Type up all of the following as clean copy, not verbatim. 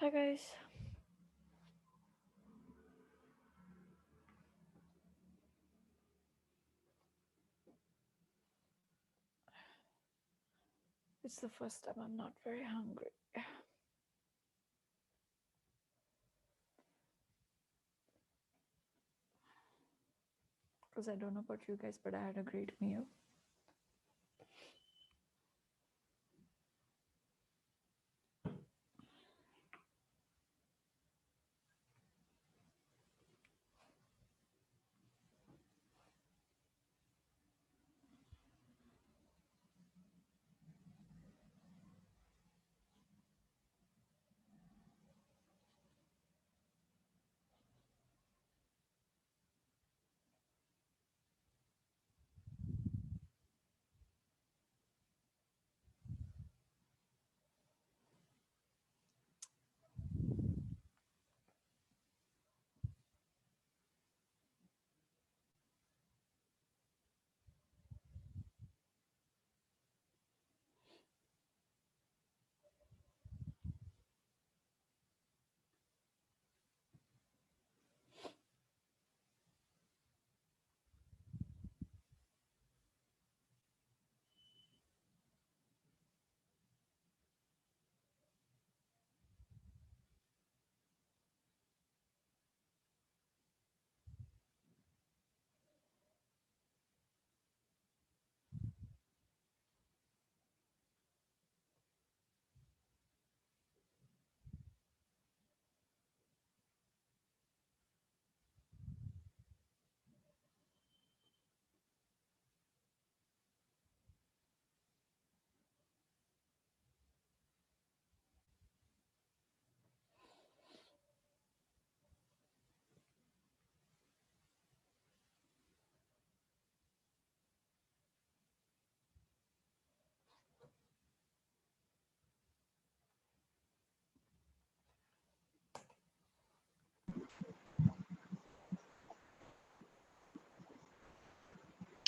Hi guys. It's the first time I'm not very hungry. Because I don't know about you guys, but I had a great meal.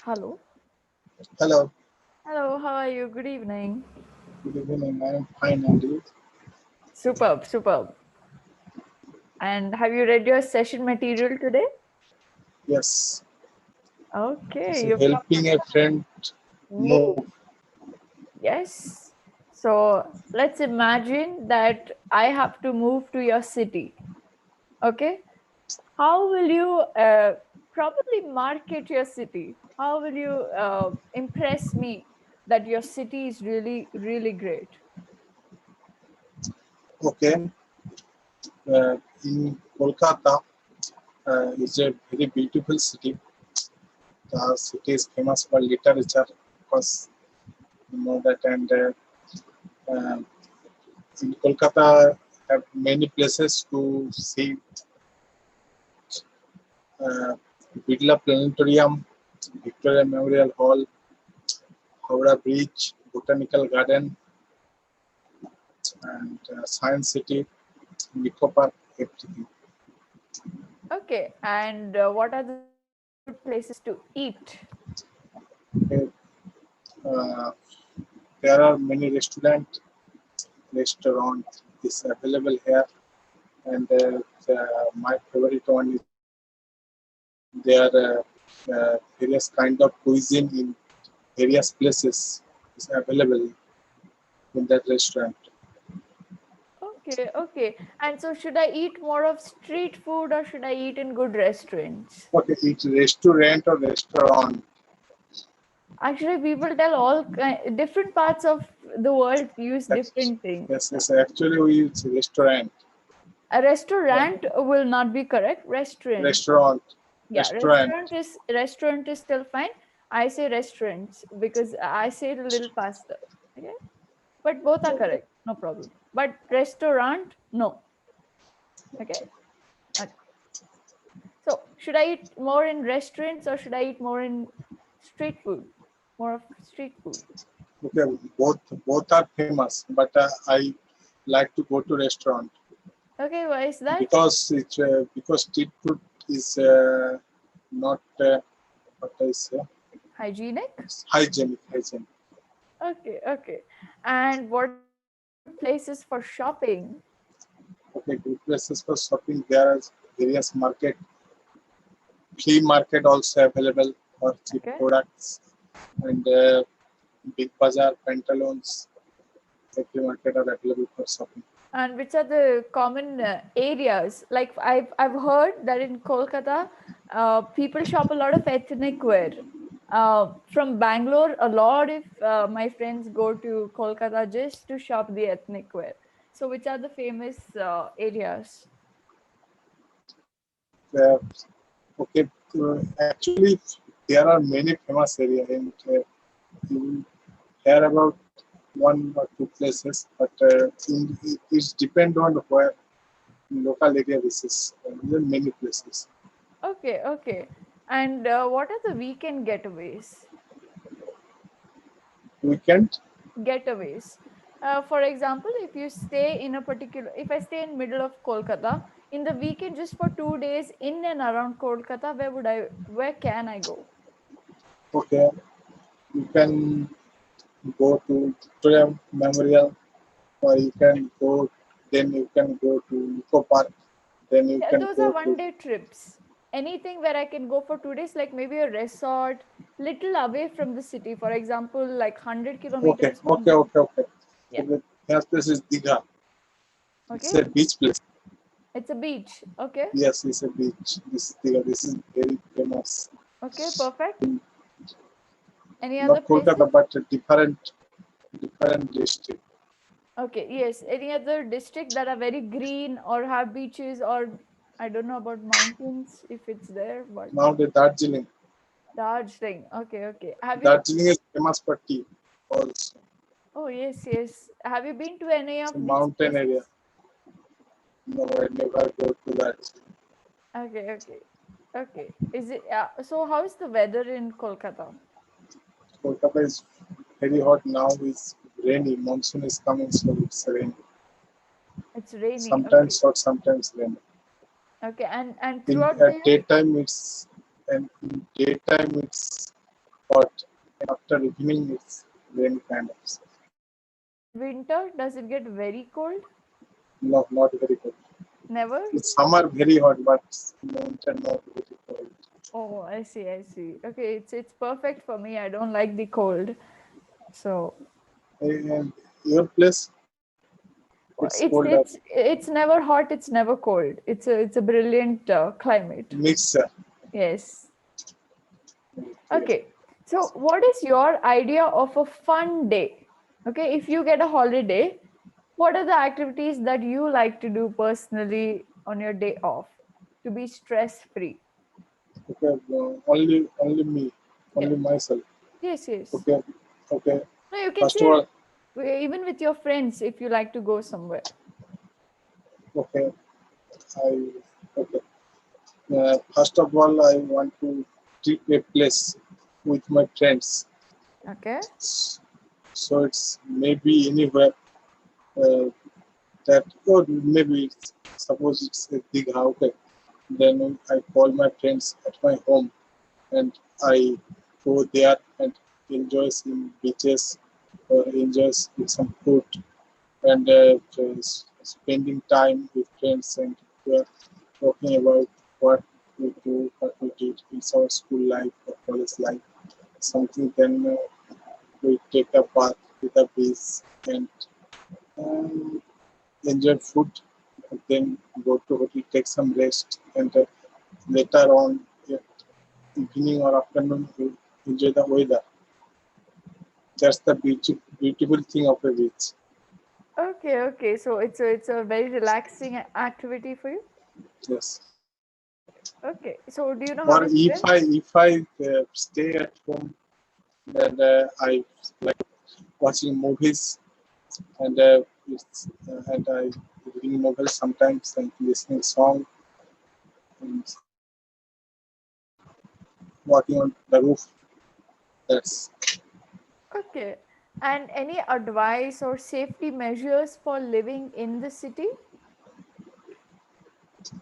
Hello. Hello, Hello, how are you? Good evening. good evening. I am fine, and you? Superb, superb. And have you read your session material today? Yes, Okay, it's you've helping a friend Woo. move. Yes. So let's imagine that I have to move to your city. Okay. How will you probably market your city? How will you impress me that your city is really, really great? Okay, in Kolkata is a very beautiful city. The city is famous for literature, of course, you know that. And uh, in Kolkata, have many places to see. Uh, Birla Planetarium, Victoria Memorial Hall, Howrah Bridge, Botanical Garden, and Science City, Nico Park, everything. Okay. And what are the good places to eat? Okay. Uh, there are many restaurant is available here, and my favorite one is there various kind of cuisine in various places is available in that restaurant. Okay, okay. And so, should I eat more of street food or should I eat in good restaurants? Okay, it's restaurant or restaurant. Actually, people tell different parts of the world use Yes, different things. yes. Actually, we use restaurant. A Yeah, restaurant will not be correct. Restaurant. restaurant, Yeah, restaurant. restaurant is still fine. I say restaurants because I say it a little faster. Okay, but both are Okay, correct. No problem. But restaurant, no. Okay. Okay. So should I eat more in restaurants or should I eat more in street food? More of street food. okay. Both are famous, but I like to go to restaurant. Okay, why is that? Because street food is not what I say Hygienic? hygienic. Okay, okay. And what are good places for shopping? Okay, good places for shopping. There are various market, flea market also available for cheap Okay. products, and big bazaar, pantaloons, every market are available for shopping. And which are the common areas? Like I've heard that in Kolkata, people shop a lot of ethnic wear. From Bangalore, a lot of my friends go to Kolkata just to shop the ethnic wear. So, which are the famous areas? Uh, okay, actually, there are many famous areas, and you will hear about one or two places, but it depends on where local area this is. There are many places. Okay, okay. And what are the weekend getaways? Weekend, Getaways. For example, if you stay in a particular, if I stay in middle of Kolkata in the weekend just for 2 days in and around Kolkata, where can I go? okay, you can go to Victoria Memorial, or you can go, then you can go to Eco Park, then you Yeah, can those are go one to, day trips. Anything where I can go for 2 days, like maybe a resort, little away from the city. For example, like 100 okay, kilometers from okay, the. okay, okay. So Yeah. the first place is Digha. It's Okay. a beach place. It's a beach. Okay. Yes, it's a beach. This Digha, this is very famous. Okay. Perfect. Any other Not places? Kolkata, but a different district. Okay. Yes. Any other district that are very green or have beaches, or I don't know about mountains if it's there, but Now the Darjeeling. Darjeeling. Okay. Okay. Have you? Darjeeling is famous for tea also. Oh yes, yes. Have you been to any It's a of these mountain area. places? No, I never go to that. Okay. Okay. Okay. Is it so? How is the weather in Kolkata? Kolkata is very hot now. It's rainy. Monsoon is coming, so it's rainy. It's rainy. Okay. Sometimes hot, sometimes rainy. Okay. And In throughout the year, daytime it's hot. And after evening it's rainy kind of. and winter, does it get very cold? No, not very good. Never. It's summer very hot, but in the winter not very cold. Oh, I see. I see. Okay. It's perfect for me. I don't like the cold. So And your place, it's it's cold or it's it's never hot. It's never cold. It's a brilliant climate. mixer. Yes. Okay. So, what is your idea of a fun day? Okay, if you get a holiday, what are the activities that you like to do personally on your day off to be stress free? Okay, only me, Yeah. only myself. Yes, yes. Okay, okay. No, you can First of say all, even with your friends if you like to go somewhere. okay, I okay. First of all, I want to trip a place with my friends. Okay. So it's maybe anywhere that, or maybe it's, suppose it's a big house. Okay. Then I call my friends at my home and I go there and enjoy some beaches or enjoy with some food and spending time with friends and we are talking about what we do, what we did in our school life or college life. Something then we take a bath with a beach and um, enjoy food. Then go to hotel, take some rest, and later on, evening or afternoon, we enjoy the weather. That's the beautiful thing of a beach. Okay, okay. So it's a very relaxing activity for you. Yes. Okay. So do you know how Or to if swim? I stay at home, then I like watching movies and I reading novels sometimes and listening song and walking on the roof. That's Okay. And any advice or safety measures for living in the city?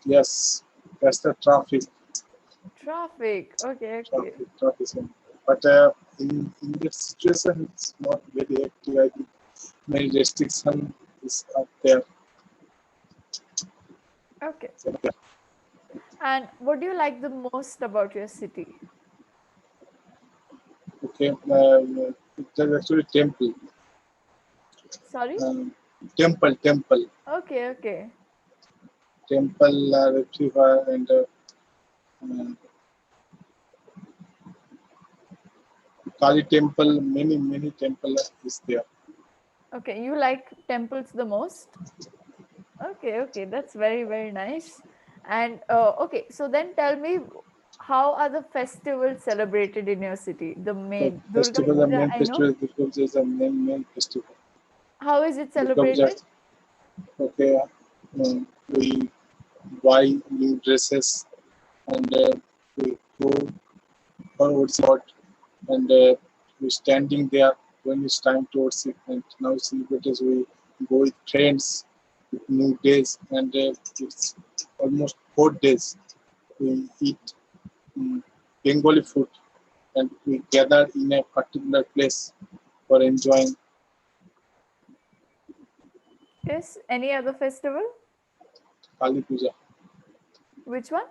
yes, that's the traffic. Traffic. Okay, okay. Traffic. But in this situation, it's not very active. I think many restriction is up there. Okay. So, yeah. And what do you like the most about your city? Okay, there's actually Sorry? um, temple, Okay, okay. river, and uh, Kali temple. Many temple is there. Okay, you like temples the most? Okay, okay, that's very, very nice. And okay, so then tell me, how are the festivals celebrated in your city? The The main Durga festival, the Puja, main I know. festival, Durga Puja is the main festival. How is it Durga Puja. celebrated? Okay, we buy new dresses and we go for worship and we standing there when it's time to worship. And now celebrities we go with friends with new days and it's almost 4 days. We eat Bengali food and we gather in a particular place for enjoying Yes, any other festival? Kali Puja. Which one?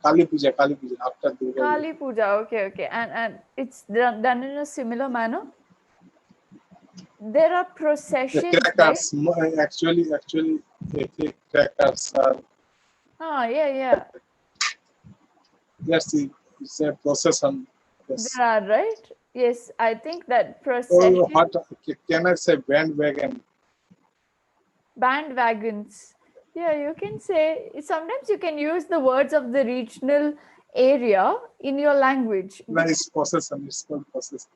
Kali Puja after Durga Puja. Kali Puja. Okay, okay. And it's done in a similar manner. There are The processions, right? crackers, actually, the crackers are Ah, yeah, yeah. yes, it's a procession. Yes. There are, right? Yes, I think that Or procession, what can I say? Bandwagon. bandwagons. Yeah, you can say, sometimes you can use the words of the regional area in your language because, Nice procession. It's called procession.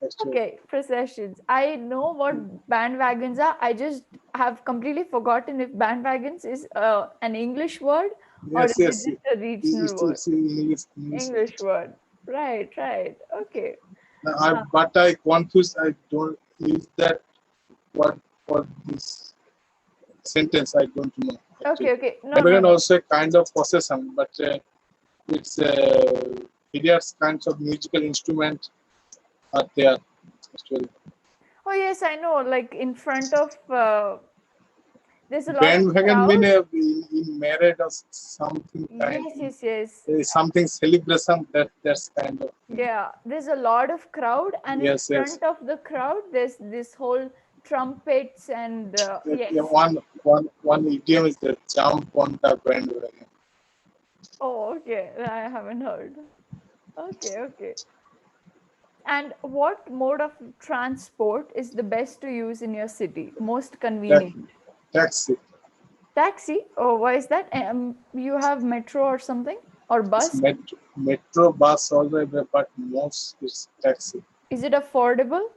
Actually, okay, processions. I know what bandwagons are. I just have completely forgotten if bandwagons is an English word or yes, is it yes. just a regional word? It's English. English. English word. Right, right. Okay. Uh, But I confused. I don't use that word for this sentence. I don't know okay, actually. okay. No, no, Bandwagon no. also a kind of procession, but it's various kinds of musical instrument are there actually. Oh, yes, I know. Like in front of, there's a lot of Bandwagon crowd. mean in marriage or something kind, Yes, yes, yes. something celebration that's kind of Yeah, there's a lot of crowd, and in yes, yes. front of the crowd, there's this whole trumpets and Yeah, yes. one idiom is the jump on the bandwagon. Oh, okay. I haven't heard. Okay, okay. And what mode of transport is the best to use in your city? Most That convenient? taxi. Taxi? Oh, why is that? You have metro or something? Or It's bus? metro bus already, but most is taxi. Is it affordable?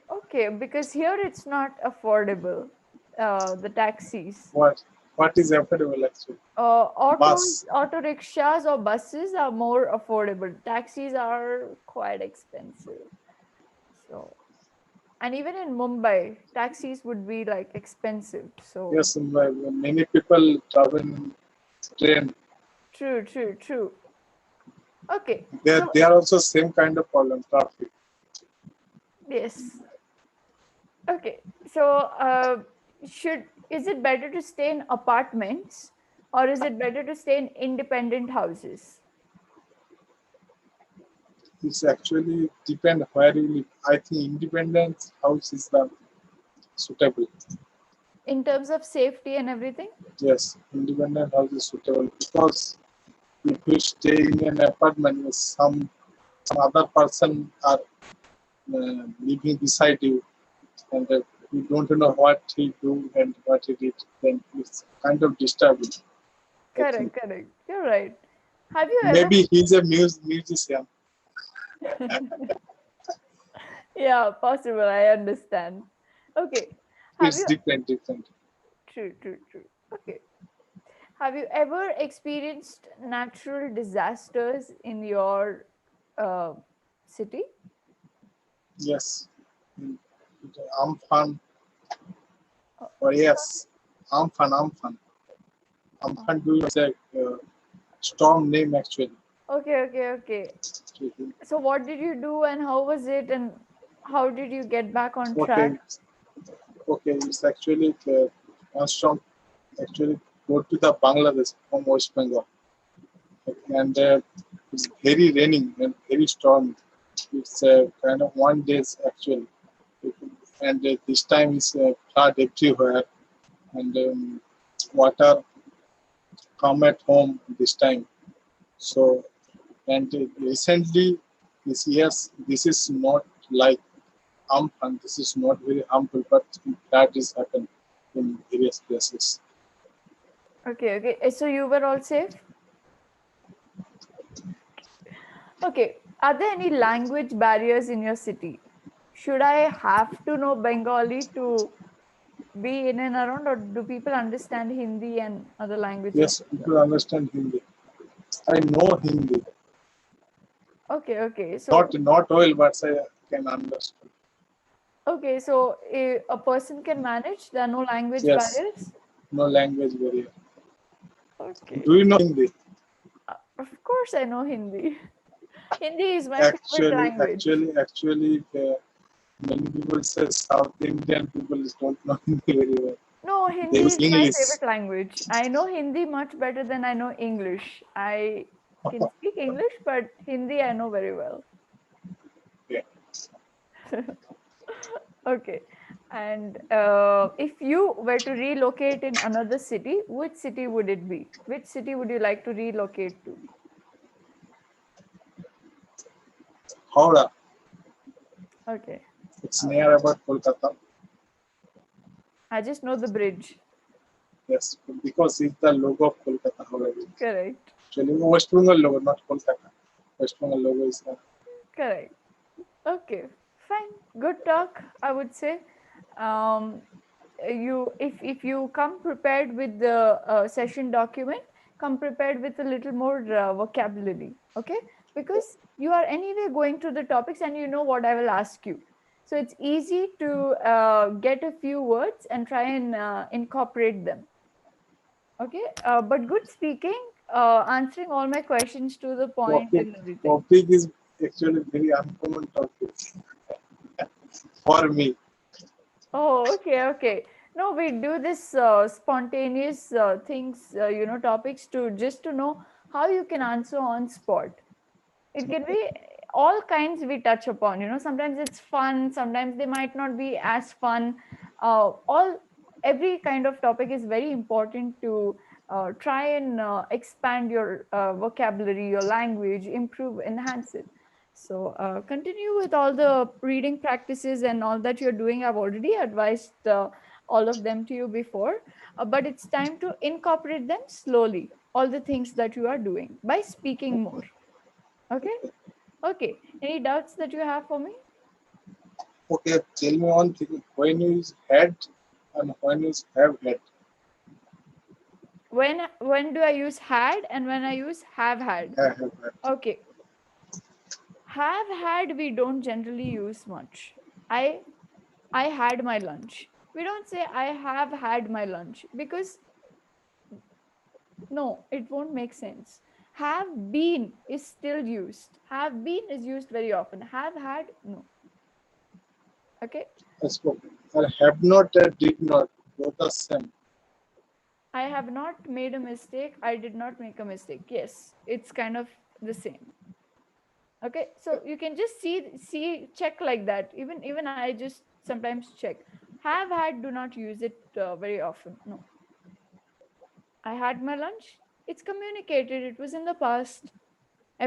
Okay, because here it's not affordable. The taxis. What is affordable actually? Bus. Auto rickshaws or buses are more affordable. Taxis are quite expensive. So, and even in Mumbai, taxis would be like expensive. So, Yes, many people travel in train. true, true, true. Okay, There, so they are also same kind of problem, traffic. yes. Okay, so should is it better to stay in apartments or is it better to stay in independent houses? It's actually depend where you live. I think independent house is the suitable. In terms of safety and everything? Yes, independent house is suitable because if you stay in an apartment with some other person are living beside you and you don't know what he do and what he did, then it's kind of disturbing. I think. Correct, correct. You're right. Have you ever Maybe he's a musician. Yeah, possible. I understand. Okay. Have It's you different. True, true, true. Okay. Have you ever experienced natural disasters in your uh, city? Yes. Mm. Amphan, Uh, or which yes, Amphan. one? Amphan is a storm name actually. Okay, okay, okay. So, what did you do and how was it, and how did you get back on track? Okay, okay, it's actually one storm. actually go to the Bangladesh from West Bengal, and it's very raining and very stormy. It's kind of 1 days actually, and this time is flood everywhere, and water come at home this time. So, and recently, this years, this is not like and this is not very harmful, but that is happened in various places. Okay, okay. So you were all safe? Okay. Are there any language barriers in your city? Should I have to know Bengali to be in and around, or do people understand Hindi and other languages Yes, as well? people understand Hindi. I know Hindi, Okay, okay. So, not well, but I can understand. okay, so a person can manage. There are no language Yes, barriers. no language barrier. Okay. Do you know Hindi? Of course, I know Hindi. Hindi is my favorite language. Many people say South Indian people don't know Hindi very well. No, They Hindi use is my English. favorite language. I know Hindi much better than I know English. I can speak English, but Hindi I know very well. Yeah. Okay. And if you were to relocate in another city, which city would it be? Which city would you like to relocate to? Howrah. Okay. It's near about Kolkata. I just know the bridge. Yes, because it's the logo of Kolkata. Howrah. Correct. Actually, West Bengal logo, not Kolkata. West Bengal logo is Correct. Okay. Fine. Good talk, I would say. Um, you if you come prepared with the session document, come prepared with a little more vocabulary, okay, because you are anyway going through the topics and you know what I will ask you, so it's easy to get a few words and try and incorporate them, okay. But good speaking, answering all my questions to the point topic. and everything. Topic is actually very uncommon topic for me. Oh, okay, okay. No, we do this spontaneous things, topics to just to know how you can answer on spot. It can be all kinds we touch upon. Sometimes it's fun, sometimes they might not be as fun. All Every kind of topic is very important to try and expand your vocabulary, your language, improve, enhance it. So continue with all the reading practices and all that you're doing. I've already advised all of them to you before, but it's time to incorporate them slowly. All the things that you are doing by speaking more. Okay. Okay. Any doubts that you have for me? Okay, tell me one thing. When you use had and when you have had. When do I use had and when I use have had? Have had. Okay. Have had we don't generally use much. I had my lunch. We don't say I have had my lunch because no, it won't make sense. Have been is still used. Have been is used very often. Have had, no. Okay. I spoke. I have not and did not. Both are same. I have not made a mistake. I did not make a mistake. Yes, it's kind of the same. Okay, so you can just check like that. Even I just sometimes check. Have had, do not use it very often. No. I had my lunch. It's communicated. It was in the past.